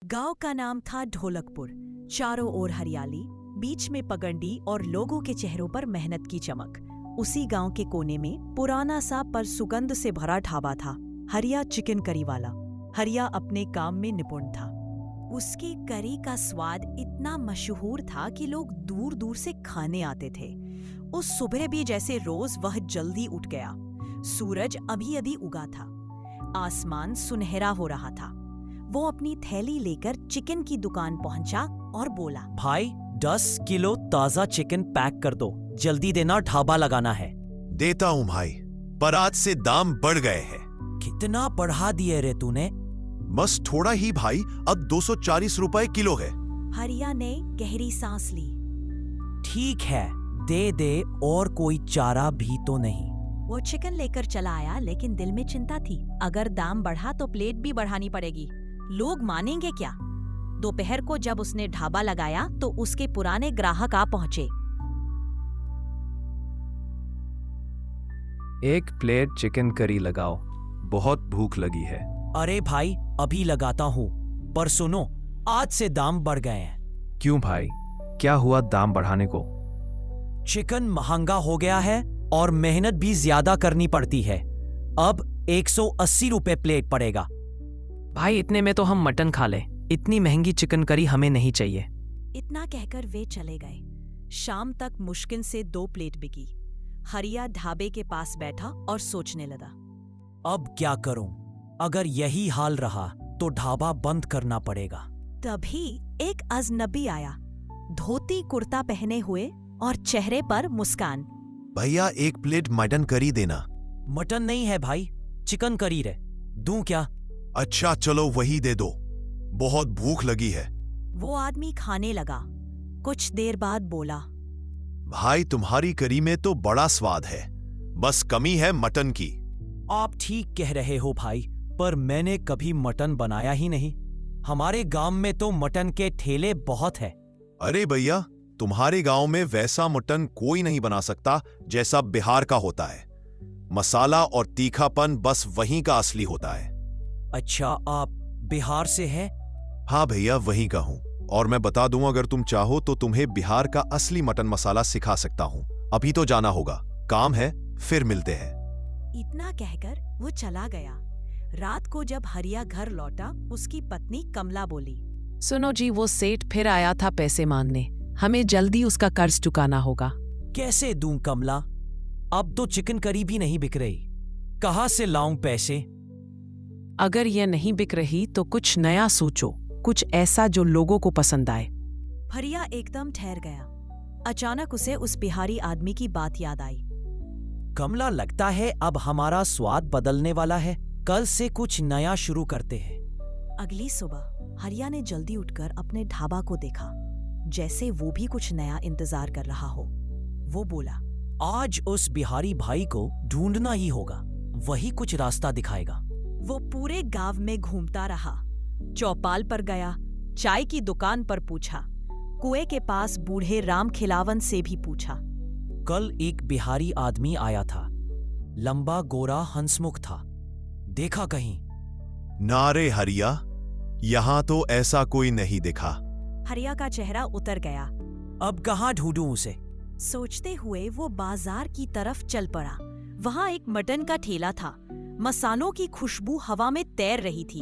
गांव का नाम था ढोलकपुर। चारों ओर हरियाली, बीच में पगडंडी और लोगों के चेहरों पर मेहनत की चमक। उसी गांव के कोने में पुराना सा पर सुगंध से भरा ढाबा था, हरिया चिकन करी वाला। हरिया अपने काम में निपुण था। उसकी करी का स्वाद इतना मशहूर था कि लोग दूर दूर से खाने आते थे। उस सुबह भी जैसे रोज वह जल्दी उठ गया। सूरज अभी अभी उगा था, आसमान सुनहरा हो रहा था। वो अपनी थैली लेकर चिकन की दुकान पहुंचा और बोला, भाई 10 किलो ताजा चिकन पैक कर दो, जल्दी देना, ढाबा लगाना है। देता हूँ भाई, पर आज से दाम बढ़ गए हैं। कितना बढ़ा दिए रे तूने? बस थोड़ा ही भाई, अब 240 रुपए किलो है। हरिया ने गहरी सांस ली। ठीक है, दे दे, और कोई चारा भी तो नहीं। वो चिकन लेकर चला आया, लेकिन दिल में चिंता थी। अगर दाम बढ़ा तो प्लेट भी बढ़ानी पड़ेगी। लोग मानेंगे क्या? दोपहर को जब उसने ढाबा लगाया तो उसके पुराने ग्राहक आ पहुंचे। एक प्लेट चिकन करी लगाओ, बहुत भूख लगी है। अरे भाई, अभी लगाता हूँ, पर सुनो, आज से दाम बढ़ गए हैं। क्यों भाई, क्या हुआ दाम बढ़ाने को? चिकन महंगा हो गया है और मेहनत भी ज्यादा करनी पड़ती है। अब 180 रुपए प्लेट पड़ेगा। भाई इतने में तो हम मटन खा ले, इतनी महंगी चिकन करी हमें नहीं चाहिए। इतना कहकर वे चले गए। शाम तक मुश्किल से 2 प्लेट बिकी। हरिया ढाबे के पास बैठा और सोचने लगा, अब क्या करूं? अगर यही हाल रहा तो ढाबा बंद करना पड़ेगा। तभी एक अजनबी आया, धोती कुर्ता पहने हुए और चेहरे पर मुस्कान। भैया, एक प्लेट मटन करी देना। मटन नहीं है भाई, चिकन करी रे। दूं क्या? अच्छा चलो, वही दे दो, बहुत भूख लगी है। वो आदमी खाने लगा। कुछ देर बाद बोला, भाई तुम्हारी करी में तो बड़ा स्वाद है, बस कमी है मटन की। आप ठीक कह रहे हो भाई, पर मैंने कभी मटन बनाया ही नहीं। हमारे गांव में तो मटन के ठेले बहुत है। अरे भैया, तुम्हारे गांव में वैसा मटन कोई नहीं बना सकता जैसा बिहार का होता है। मसाला और तीखापन बस वहीं का असली होता है। अच्छा, आप बिहार से हैं? हाँ भैया, वहीं का हूँ। और मैं बता दूं, अगर तुम चाहो तो तुम्हें बिहार का असली मटन मसाला सिखा सकता हूँ। अभी तो जाना होगा, काम है, फिर मिलते हैं। इतना कहकर वो चला गया। रात को जब हरिया घर लौटा, उसकी पत्नी कमला बोली, सुनो जी, वो सेठ फिर आया था पैसे मांगने, हमें जल्दी उसका कर्ज चुकाना होगा। कैसे दूं कमला? अब तो चिकन करी भी नहीं बिक रही, कहां से लाऊं पैसे? अगर ये नहीं बिक रही तो कुछ नया सोचो, कुछ ऐसा जो लोगों को पसंद आए। हरिया एकदम ठहर गया। अचानक उसे उस बिहारी आदमी की बात याद आई। कमला, लगता है अब हमारा स्वाद बदलने वाला है। कल से कुछ नया शुरू करते हैं। अगली सुबह हरिया ने जल्दी उठकर अपने ढाबा को देखा, जैसे वो भी कुछ नया इंतजार कर रहा हो। वो बोला, आज उस बिहारी भाई को ढूंढना ही होगा, वही कुछ रास्ता दिखाएगा। वो पूरे गांव में घूमता रहा। चौपाल पर गया, चाय की दुकान पर पूछा, कुएं के पास बूढ़े राम खिलावन से भी पूछा। कल एक बिहारी आदमी आया था, लंबा गोरा हंसमुख था, देखा कहीं? नारे हरिया, यहां तो ऐसा कोई नहीं दिखा। हरिया का चेहरा उतर गया। अब कहाँ ढूंढूं उसे? सोचते हुए वो बाजार की तरफ चल पड़ा। वहां एक मटन का ठेला था। मसालों की खुशबू हवा में तैर रही थी।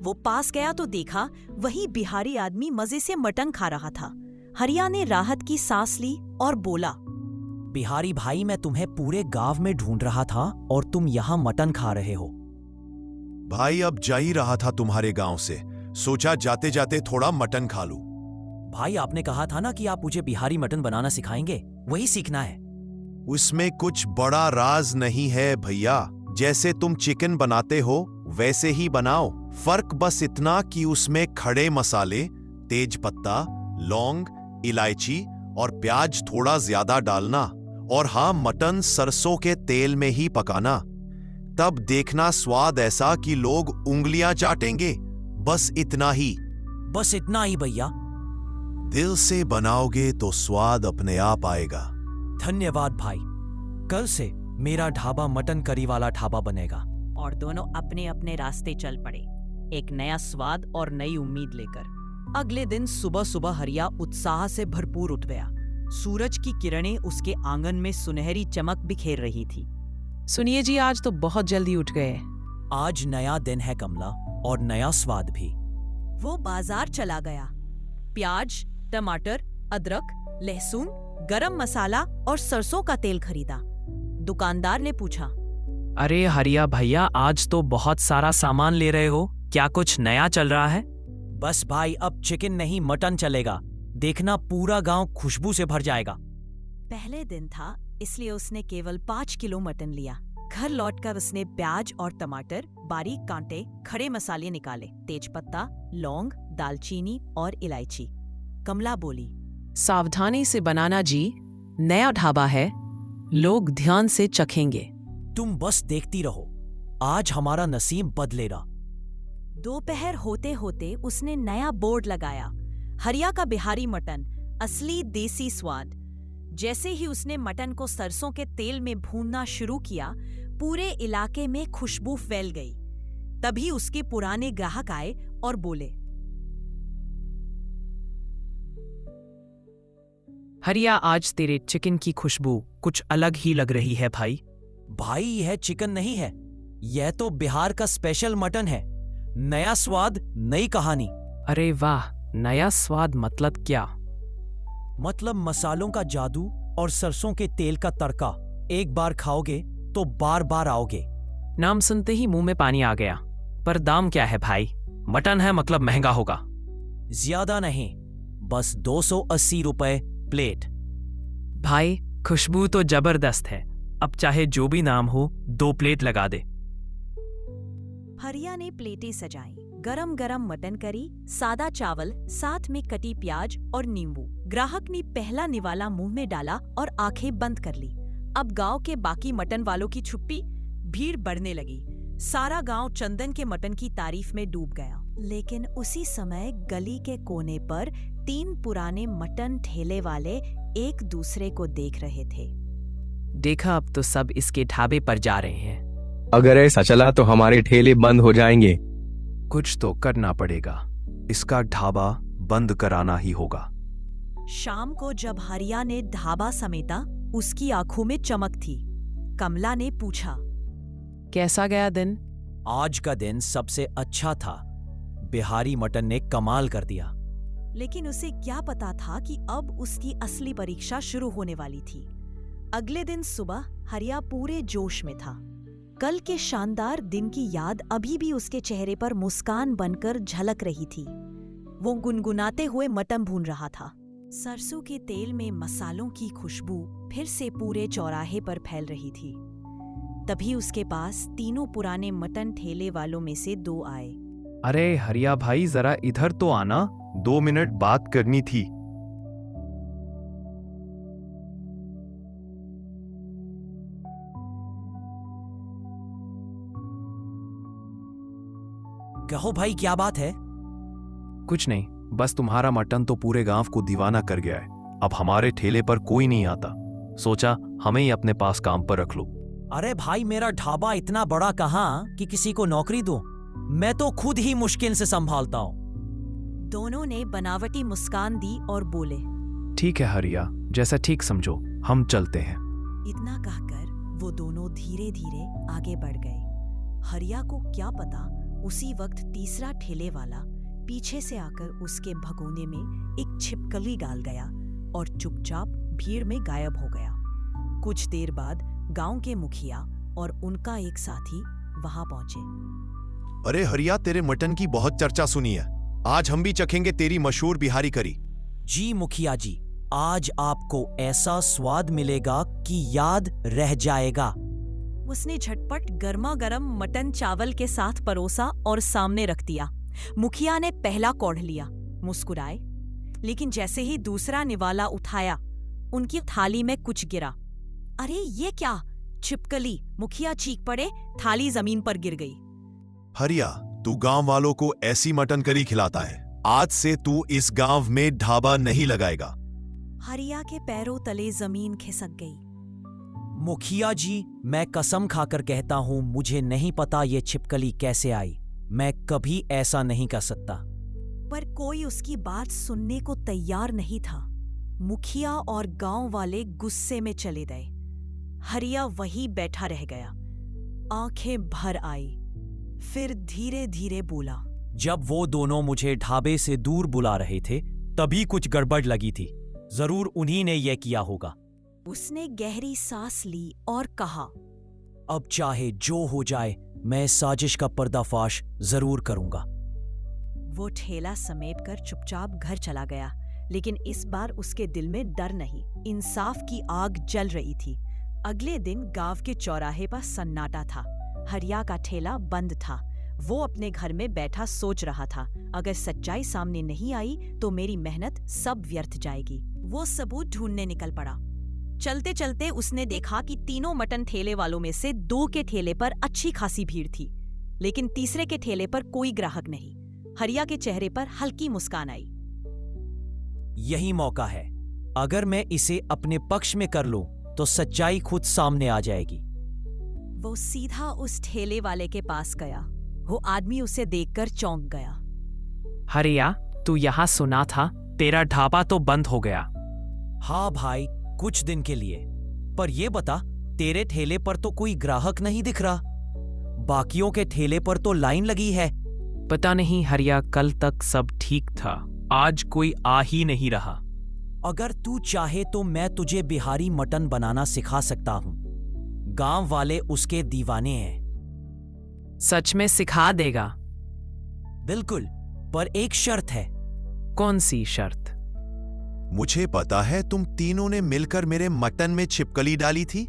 वो पास गया तो देखा वही बिहारी आदमी मजे से मटन खा रहा था। हरिया ने राहत की सांस ली और बोला, बिहारी भाई, मैं तुम्हें पूरे गांव में ढूंढ रहा था और तुम यहाँ मटन खा रहे हो। भाई, अब जा ही रहा था तुम्हारे गांव से, सोचा जाते जाते थोड़ा मटन खा लूं। भाई, आपने कहा था ना कि आप मुझे बिहारी मटन बनाना सिखाएंगे, वही सीखना है। उसमें कुछ बड़ा राज नहीं है भैया। जैसे तुम चिकन बनाते हो वैसे ही बनाओ। फर्क बस इतना कि उसमें खड़े मसाले, तेज पत्ता, लौंग, इलायची और प्याज थोड़ा ज्यादा डालना। और हाँ, मटन सरसों के तेल में ही पकाना। तब देखना स्वाद ऐसा कि लोग उंगलियां चाटेंगे। बस इतना ही। बस इतना ही भैया? दिल से बनाओगे तो स्वाद अपने आप आएगा। धन्यवाद भाई, कल से मेरा ढाबा मटन करी वाला ढाबा बनेगा। और दोनों अपने अपने रास्ते चल पड़े। एक नया स्वाद और नई उम्मीद लेकर। अगले दिन सुबह सुबह हरिया उत्साह से भरपूर उठ गया। सूरज की किरणें उसके आंगन में सुनहरी चमक बिखेर रही थी। सुनिए जी, आज तो बहुत जल्दी उठ गए। आज नया दिन है कमला, और नया स्वाद भी। वो बाजार चला गया। प्याज, टमाटर, अदरक, लहसुन, गरम मसाला और सरसों का तेल खरीदा। दुकानदार ने पूछा, अरे हरिया भैया, आज तो बहुत सारा सामान ले रहे हो, क्या कुछ नया चल रहा है? बस भाई, अब चिकन नहीं मटन चलेगा। देखना पूरा गांव खुशबू से भर जाएगा। पहले दिन था, इसलिए उसने केवल 5 किलो मटन लिया। घर लौटकर उसने प्याज और टमाटर, बारीक कांटे, खड़े मसाले निकाले, तेजपत्ता, लौंग, दालचीनी और इलायची। कमला बोली, सावधानी से बनाना जी, नया ढाबा है, लोग ध्यान से चखेंगे। तुम बस देखती रहो, आज हमारा नसीब बदलेगा। दोपहर होते होते उसने नया बोर्ड लगाया, हरिया का बिहारी मटन, असली देसी स्वाद। जैसे ही उसने मटन को सरसों के तेल में भूनना शुरू किया, पूरे इलाके में खुशबू फैल गई। तभी उसके पुराने ग्राहक आए और बोले, हरिया, आज तेरे चिकन की खुशबू कुछ अलग ही लग रही है भाई। भाई, यह चिकन नहीं है, यह तो बिहार का स्पेशल मटन है। नया स्वाद, नई कहानी। अरे वाह, नया स्वाद मतलब क्या? मतलब मसालों का जादू और सरसों के तेल का तड़का। एक बार खाओगे तो बार बार आओगे। नाम सुनते ही मुंह में पानी आ गया। पर दाम क्या है भाई? मटन है मतलब महंगा होगा। ज्यादा नहीं, बस 280 रुपए प्लेट। भाई, खुशबू तो जबरदस्त है। अब चाहे जो भी नाम हो, 2 प्लेट लगा दे। हरिया ने प्लेटें सजाई। गरम गरम मटन करी, सादा चावल, साथ में कटी प्याज और नींबू। ग्राहक ने पहला निवाला मुंह में डाला और आंखें बंद कर ली। अब गांव के बाकी मटन वालों की छुट्टी, भीड़ बढ़ने लगी। सारा गांव चंदन के मटन की तारीफ में डूब गया। लेकिन उसी समय गली के कोने पर 3 पुराने मटन ठेले वाले एक दूसरे को देख रहे थे। देखा, अब तो सब इसके ढाबे पर जा रहे हैं। अगर ऐसा चला तो हमारे ठेले बंद हो जाएंगे। कुछ तो करना पड़ेगा, इसका ढाबा बंद कराना ही होगा। शाम को जब हरिया ने ढाबा समेटा, उसकी आंखों में चमक थी। कमला ने पूछा, कैसा गया दिन? आज का दिन सबसे अच्छा था। बिहारी मटन ने कमाल कर दिया। लेकिन उसे क्या पता था कि अब उसकी असली परीक्षा शुरू होने वाली थी। अगले दिन सुबह हरिया पूरे जोश में था। कल के शानदार दिन की याद अभी भी उसके चेहरे पर मुस्कान बनकर झलक रही थी। वो गुनगुनाते हुए मटन भून रहा था। सरसों के तेल में मसालों की खुशबू फिर से पूरे चौराहे पर फैल रही थी। तभी उसके पास तीनों पुराने मटन ठेले वालों में से 2 आए। अरे हरिया भाई, जरा इधर तो आना, 2 मिनट बात करनी थी। कहो भाई, क्या बात है? कुछ नहीं, बस तुम्हारा मटन तो पूरे गांव को दीवाना कर गया है। अब हमारे ठेले पर कोई नहीं आता, सोचा हमें ही अपने पास काम पर रख लो। अरे भाई, मेरा ढाबा इतना बड़ा कहाँ कि किसी को नौकरी दूं? मैं तो खुद ही मुश्किल से संभालता हूँ। दोनों ने बनावटी मुस्कान दी और बोले, ठीक है हरिया, जैसा ठीक समझो, हम चलते हैं। इतना कहकर वो दोनों धीरे धीरे आगे बढ़ गए। हरिया को क्या पता, उसी वक्त तीसरा ठेले वाला पीछे से आकर उसके भगोने में एक छिपकली डाल गया और चुपचाप भीड़ में गायब हो गया। कुछ देर बाद गांव के मुखिया और उनका एक साथी वहां पहुंचे। अरे हरिया, तेरे मटन की बहुत चर्चा सुनी है, आज हम भी चखेंगे तेरी मशहूर बिहारी करी। जी मुखिया जी, आज आपको ऐसा स्वाद मिलेगा कि याद रह जाएगा। उसने झटपट गर्मा गर्म मटन चावल के साथ परोसा और सामने रख दिया। मुखिया ने पहला कौड़ लिया, मुस्कुराए, लेकिन जैसे ही दूसरा निवाला उठाया, उनकी थाली में कुछ गिरा। अरे ये क्या? छिपकली! मुखिया चीख पड़े, थाली जमीन पर गिर गई। हरिया, तू गांव वालों को ऐसी मटन करी खिलाता है, आज से तू इस गांव में ढाबा नहीं लगाएगा। हरिया के पैरों तले जमीन खिसक गई। मुखिया जी, मैं कसम खाकर कहता हूं, मुझे नहीं पता ये छिपकली कैसे आई। मैं कभी ऐसा नहीं कर सकता। पर कोई उसकी बात सुनने को तैयार नहीं था। मुखिया और गांव वाले गुस्से में चले गए। हरिया वहीं बैठा रह गया, आंखें भर आई। फिर धीरे धीरे बोला, जब वो दोनों मुझे ढाबे से दूर बुला रहे थे तभी कुछ गड़बड़ लगी थी। जरूर उन्हीं ने यह किया होगा। उसने गहरी सांस ली और कहा, अब चाहे जो हो जाए मैं इस साजिश का पर्दाफाश जरूर करूंगा। वो ठेला समेटकर चुपचाप घर चला गया, लेकिन इस बार उसके दिल में डर नहीं, इंसाफ की आग जल रही थी। अगले दिन गांव के चौराहे पर सन्नाटा था। हरिया का ठेला बंद था। वो अपने घर में बैठा सोच रहा था, अगर सच्चाई सामने नहीं आई तो मेरी मेहनत सब व्यर्थ जाएगी। वो सबूत ढूंढने निकल पड़ा। चलते चलते उसने देखा कि तीनों मटन ठेले वालों में से 2 के ठेले पर अच्छी खासी भीड़ थी, लेकिन तीसरे के ठेले पर कोई ग्राहक नहीं। हरिया के चेहरे पर हल्की मुस्कान आई। यही मौका है। अगर मैं इसे अपने पक्ष में कर लूं तो सच्चाई खुद सामने आ जाएगी। वो सीधा उस ठेले वाले के पास गया। वो आदमी उसे देखकर चौंक गया। हरिया, तू यहाँ सुना था तेरा ढाबा तो बंद हो गया। हाँ भाई, कुछ दिन के लिए। पर ये बता, तेरे ठेले पर तो कोई ग्राहक नहीं दिख रहा। बाकियों के ठेले पर तो लाइन लगी है। पता नहीं हरिया, कल तक सब ठीक था, आज कोई आ ही नहीं रहा। अगर तू चाहे तो मैं तुझे बिहारी मटन बनाना सिखा सकता हूँ। गांव वाले उसके दीवाने हैं। सच में सिखा देगा? बिल्कुल, पर एक शर्त है। कौन सी शर्त? मुझे पता है तुम तीनों ने मिलकर मेरे मटन में छिपकली डाली थी।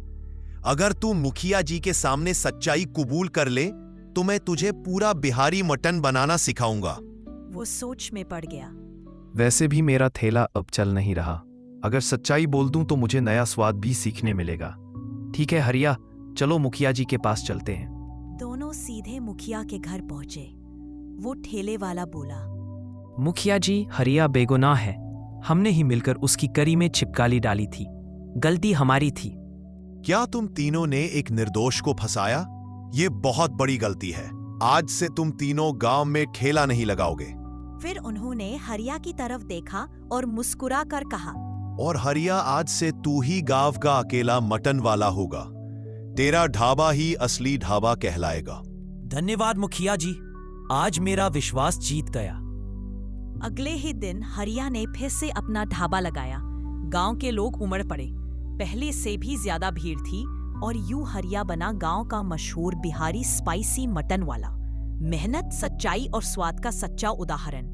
अगर तू मुखिया जी के सामने सच्चाई कबूल कर ले तो मैं तुझे पूरा बिहारी मटन बनाना सिखाऊंगा। वो सोच में पड़ गया। वैसे भी मेरा ठेला अब चल नहीं रहा। अगर सच्चाई बोल दूं तो मुझे नया स्वाद भी सीखने मिलेगा। ठीक है हरिया, चलो मुखिया जी के पास चलते हैं। दोनों सीधे मुखिया के घर पहुंचे। वो ठेले वाला बोला, मुखिया जी, हरिया बेगुनाह है। हमने ही मिलकर उसकी करी में छिपकली डाली थी। गलती हमारी थी। क्या तुम तीनों ने एक निर्दोष को फंसाया? ये बहुत बड़ी गलती है। आज से तुम तीनों गांव में ठेला नहीं लगाओगे। फिर उन्होंने हरिया की तरफ देखा और मुस्कुरा कर कहा, और हरिया, आज से तू ही गांव का अकेला मटन वाला होगा। तेरा ढाबा ही असली ढाबा कहलाएगा। धन्यवाद मुखिया जी, आज मेरा विश्वास जीत गया। अगले ही दिन हरिया ने फिर से अपना ढाबा लगाया। गांव के लोग उमड़ पड़े। पहले से भी ज्यादा भीड़ थी और यूं हरिया बना गांव का मशहूर बिहारी स्पाइसी मटन वाला। मेहनत, सच्चाई और स्वाद का सच्चा उदाहरण।